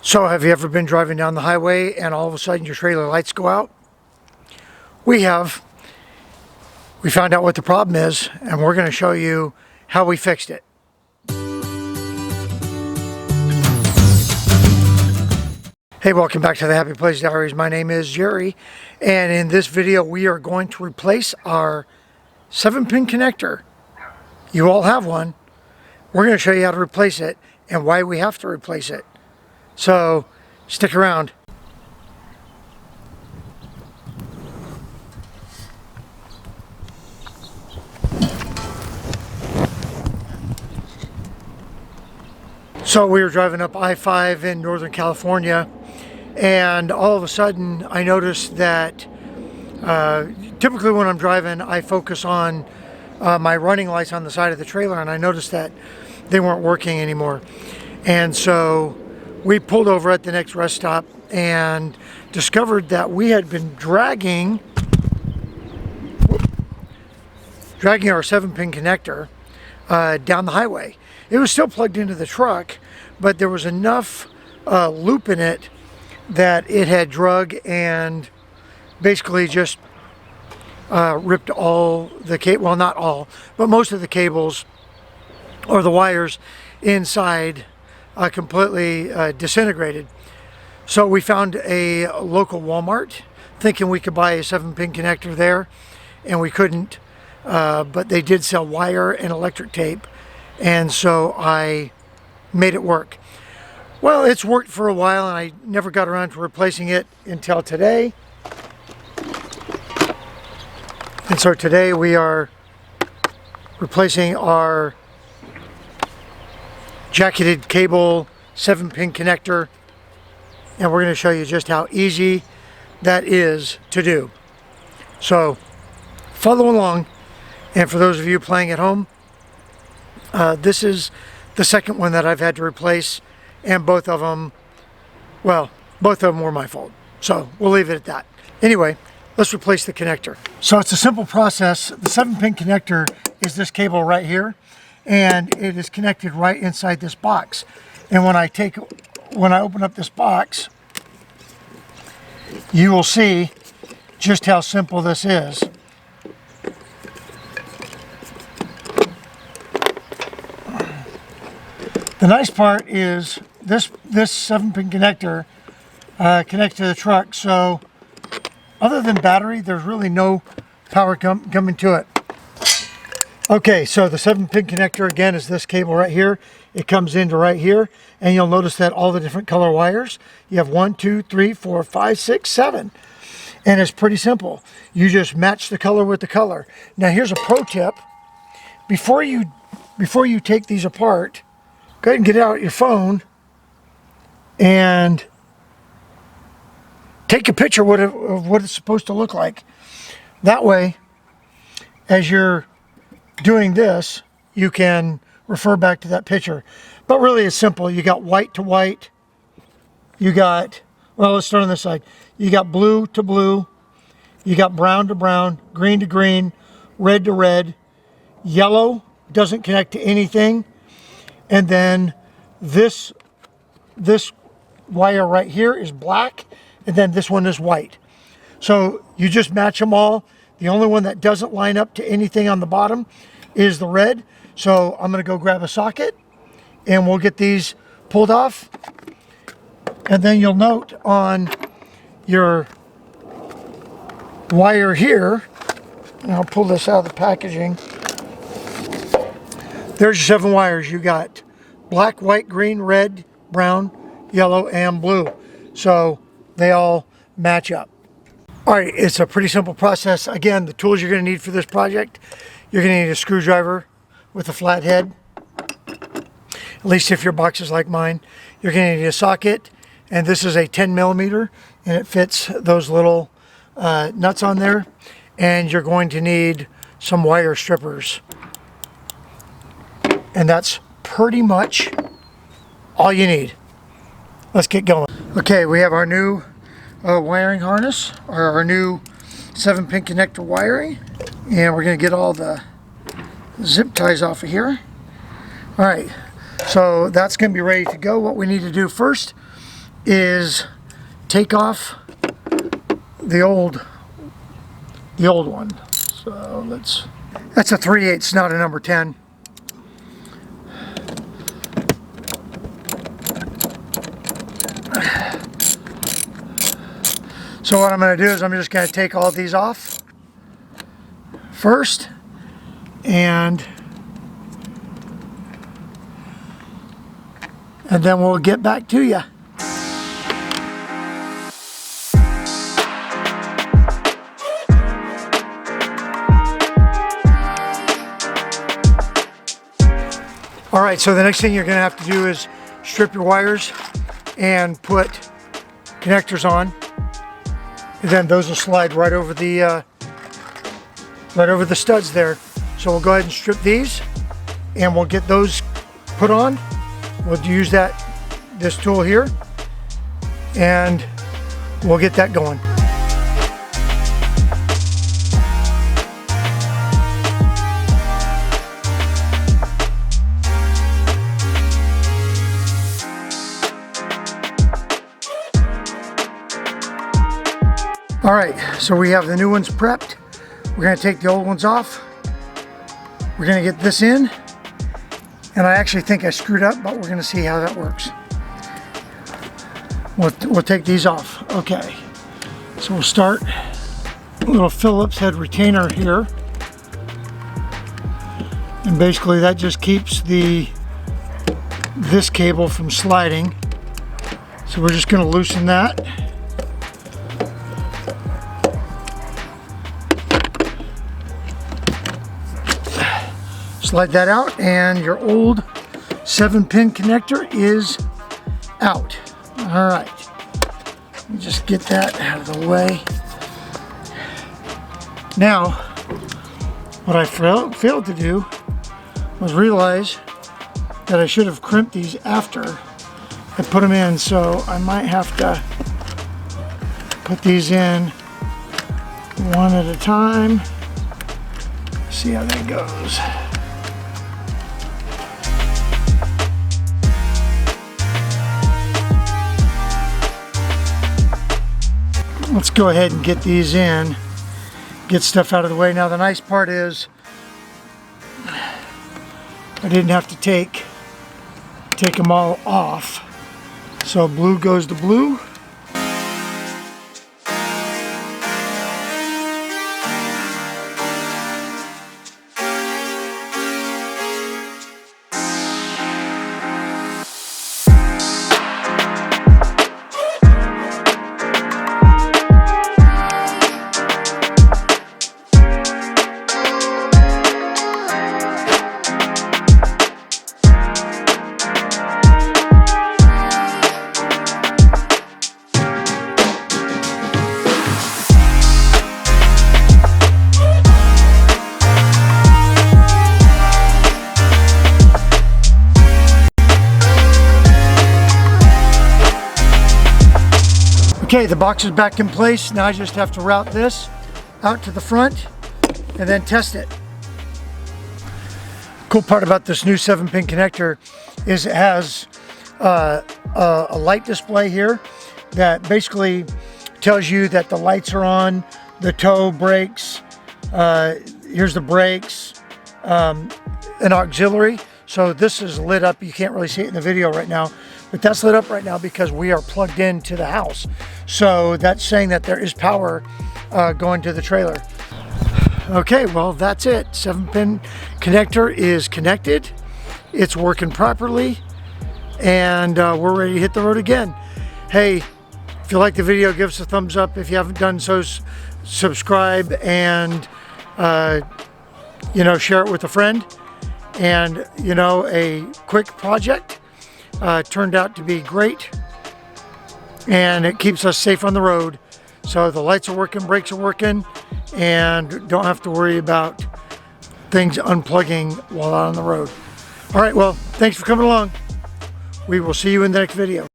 So have you ever been driving down the highway and all of a sudden your trailer lights go out? We have. We found out what the problem is and we're going to show you how we fixed it. Hey, welcome back to the Happy Place Diaries. My name is Jerry, and in this video we are going to replace our 7-pin connector. You all have one. We're going to show you how to replace it and why we have to replace it. So stick around. So we were driving up I-5 in Northern California, and all of a sudden I noticed that typically when I'm driving I focus on my running lights on the side of the trailer, and I noticed that they weren't working anymore. And so we pulled over at the next rest stop and discovered that we had been dragging our 7-pin connector down the highway. It was still plugged into the truck, but there was enough loop in it that it had drug and basically just ripped all the cable, well, not all, but most of the cables or the wires inside completely disintegrated. So we found a local Walmart thinking we could buy a 7-pin connector there, and we couldn't, but they did sell wire and electric tape, and so I made it work. Well, it's worked for a while and I never got around to replacing it until today. And so today we are replacing our jacketed cable 7-pin connector, and we're going to show you just how easy that is to do. So follow along, and for those of you playing at home, this is the second one that I've had to replace, and both of them were my fault. So we'll leave it at that. Anyway, let's replace the connector. So it's a simple process. The 7-pin connector is this cable right here, and it is connected right inside this box. And when I open up this box, you will see just how simple this is. The nice part is this 7-pin connector connects to the truck, so other than battery, there's really no power coming to it. Okay, so the 7-pin connector again is this cable right here. It comes into right here, and you'll notice that all the different color wires, you have 1, 2, 3, 4, 5, 6, 7. And it's pretty simple. You just match the color with the color. Now here's a pro tip. Before you take these apart, go ahead and get out your phone and take a picture of what it's supposed to look like. That way, as you're doing this, you can refer back to that picture. But really it's simple. You got white to white. You got, well, let's start on this side. You got blue to blue. You got brown to brown, green to green, red to red. Yellow doesn't connect to anything. And then this wire right here is black, and then this one is white. So you just match them all. The only one that doesn't line up to anything on the bottom is the red. So I'm going to go grab a socket and we'll get these pulled off. And then you'll note on your wire here, and I'll pull this out of the packaging. There's your 7 wires. You got black, white, green, red, brown, yellow, and blue. So they all match up. All right, it's a pretty simple process. Again, the tools you're going to need for this project, you're going to need a screwdriver with a flat head. At least if your box is like mine. You're going to need a socket, and this is a 10 millimeter, and it fits those little nuts on there. And you're going to need some wire strippers. And that's pretty much all you need. Let's get going. Okay, we have our new wiring harness, or our new 7-pin connector wiring, and we're going to get all the zip ties off of here. All right, so that's going to be ready to go. What we need to do first is take off the old one. So that's a 3/8, not a number 10. So what I'm going to do is I'm just going to take all these off first, and then we'll get back to you. All right, so the next thing you're going to have to do is strip your wires and put connectors on. And then those will slide right over the studs there. So we'll go ahead and strip these, and we'll get those put on. We'll use this tool here, and we'll get that going. All right, so we have the new ones prepped. We're going to take the old ones off. We're going to get this in. And I actually think I screwed up, but we're going to see how that works. We'll take these off. Okay, so we'll start a little Phillips head retainer here. And basically that just keeps this cable from sliding. So we're just going to loosen that. Slide that out, and your old 7-pin connector is out. All right, let me just get that out of the way. Now, what I failed to do was realize that I should have crimped these after I put them in, so I might have to put these in one at a time. See how that goes. Let's go ahead and get these in, get stuff out of the way. Now the nice part is I didn't have to take them all off. So blue goes to blue. Okay, the box is back in place. Now I just have to route this out to the front and then test it. Cool part about this new 7-pin connector is it has a light display here that basically tells you that the lights are on, the tow, brakes, here's the brakes, an auxiliary. So this is lit up. You can't really see it in the video right now, but that's lit up right now because we are plugged into the house. So that's saying that there is power going to the trailer. Okay, well that's it. 7-pin connector is connected. It's working properly, and we're ready to hit the road again. Hey, if you like the video, give us a thumbs up. If you haven't done so, subscribe and share it with a friend. And a quick project turned out to be great, and it keeps us safe on the road. So the lights are working, brakes are working, and don't have to worry about things unplugging while out on the road. All right, well, thanks for coming along. We will see you in the next video.